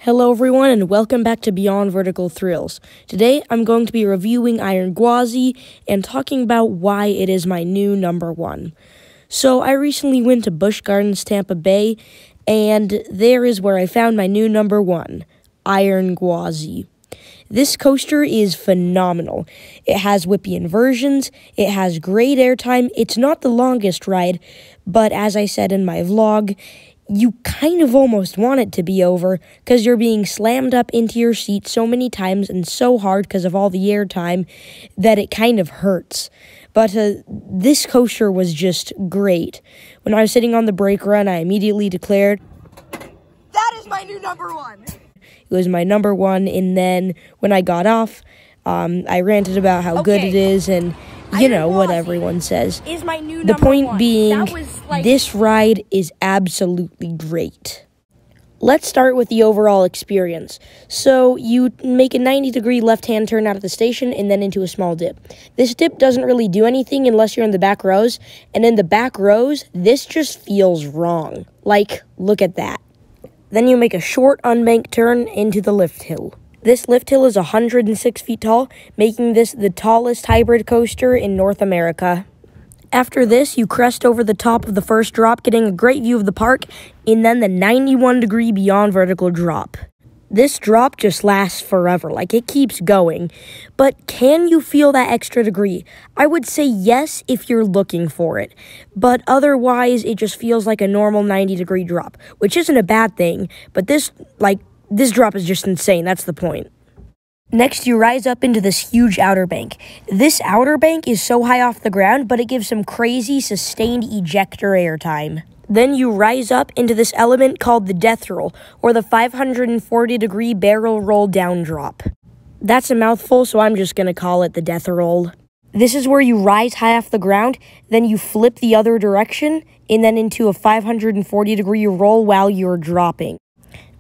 Hello everyone and welcome back to Beyond Vertical Thrills. Today I'm going to be reviewing Iron Gwazi and talking about why it is my new number one. So I recently went to Busch Gardens, Tampa Bay, and there is where I found my new number one, Iron Gwazi. This coaster is phenomenal. It has whippy inversions, it has great airtime, it's not the longest ride, but as I said in my vlog, you kind of almost want it to be over because you're being slammed up into your seat so many times and so hard because of all the airtime that it kind of hurts. But this coaster was just great. When I was sitting on the brake run, I immediately declared, "That is my new number one." It was my number one, and then when I got off, I ranted about how good it is and you know what everyone says. Is my new the point one. being, this ride is absolutely great. Let's start with the overall experience. So you make a 90-degree left-hand turn out of the station and then into a small dip. This dip doesn't really do anything unless you're in the back rows, and in the back rows, this just feels wrong. Like, look at that. Then you make a short unbanked turn into the lift hill. This lift hill is 106 feet tall, making this the tallest hybrid coaster in North America. After this, you crest over the top of the first drop, getting a great view of the park, and then the 91-degree beyond vertical drop. This drop just lasts forever, like it keeps going. But can you feel that extra degree? I would say yes if you're looking for it. But otherwise, it just feels like a normal 90-degree drop, which isn't a bad thing, but this drop is just insane, that's the point. Next, you rise up into this huge outer bank. This outer bank is so high off the ground, but it gives some crazy sustained ejector airtime. Then you rise up into this element called the death roll, or the 540-degree barrel roll down drop. That's a mouthful, so I'm just going to call it the death roll. This is where you rise high off the ground, then you flip the other direction, and then into a 540-degree roll while you're dropping.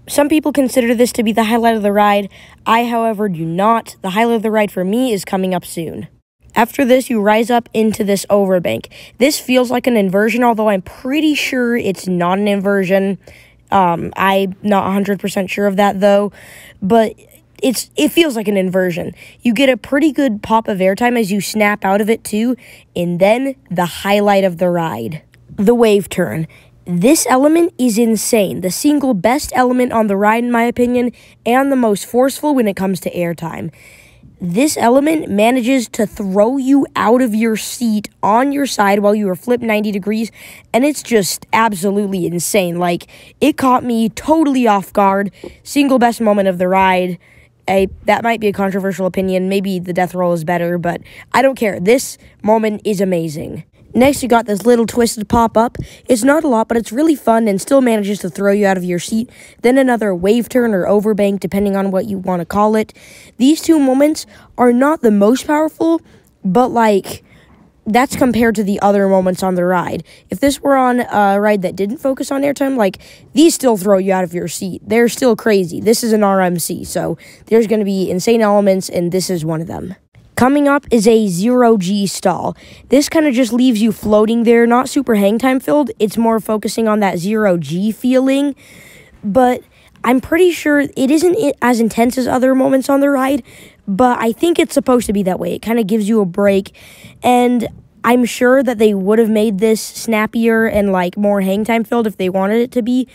Some people consider this to be the highlight of the ride. I, however, do not. The highlight of the ride for me is coming up soon. After this, you rise up into this overbank. This feels like an inversion, although I'm pretty sure it's not an inversion. I'm not 100% sure of that, though. But it feels like an inversion. You get a pretty good pop of airtime as you snap out of it, too. And then, the highlight of the ride. The wave turn. This element is insane, the single best element on the ride in my opinion, and the most forceful when it comes to airtime. This element manages to throw you out of your seat on your side while you are flipped 90 degrees, and it's just absolutely insane. Like, it caught me totally off guard, single best moment of the ride. That might be a controversial opinion, maybe the death roll is better, but I don't care. This moment is amazing. Next, you got this little twisted pop-up. It's not a lot, but it's really fun and still manages to throw you out of your seat. Then another wave turn or overbank, depending on what you want to call it. These two moments are not the most powerful, but, that's compared to the other moments on the ride. If this were on a ride that didn't focus on airtime, these still throw you out of your seat. They're still crazy. This is an RMC, so there's going to be insane elements, and this is one of them. Coming up is a 0G stall. This kind of just leaves you floating there, not super hang time filled. It's more focusing on that 0G feeling, but I'm pretty sure it isn't as intense as other moments on the ride, but I think it's supposed to be that way. It kind of gives you a break, and I'm sure that they would have made this snappier and more hang time filled if they wanted it to be,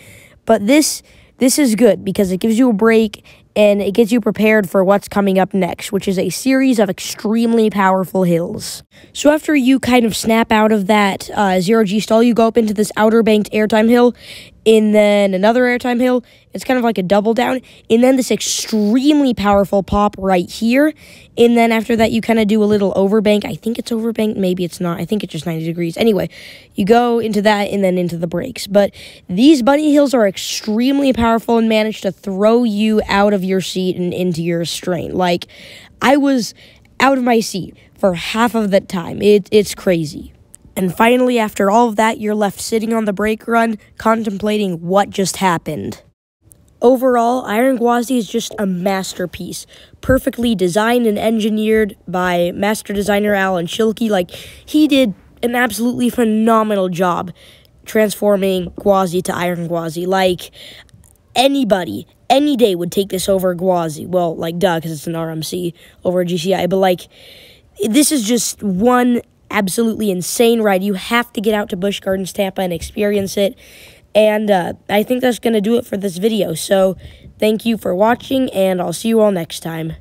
but this is good because it gives you a break and it gets you prepared for what's coming up next, which is a series of extremely powerful hills. So after you kind of snap out of that 0G stall, you go up into this outer banked airtime hill, and then another airtime hill. It's kind of like a double down, and then this extremely powerful pop right here, and then after that you kind of do a little overbank. I think it's overbanked, maybe it's not. I think it's just 90 degrees. Anyway, you go into that and then into the brakes. But these bunny hills are extremely powerful and manage to throw you out of your seat and into your restraint. I was out of my seat for half of that time. It's crazy. And finally, after all of that, you're left sitting on the brake run, contemplating what just happened. Overall, Iron Gwazi is just a masterpiece, perfectly designed and engineered by master designer Alan Schilke. He did an absolutely phenomenal job transforming Gwazi to Iron Gwazi. Anybody any day would take this over Gwazi. Well, like, duh, because it's an RMC over a GCI. But, like, this is just one absolutely insane ride. You have to get out to Busch Gardens, Tampa, and experience it. And I think that's going to do it for this video. So, thank you for watching, and I'll see you all next time.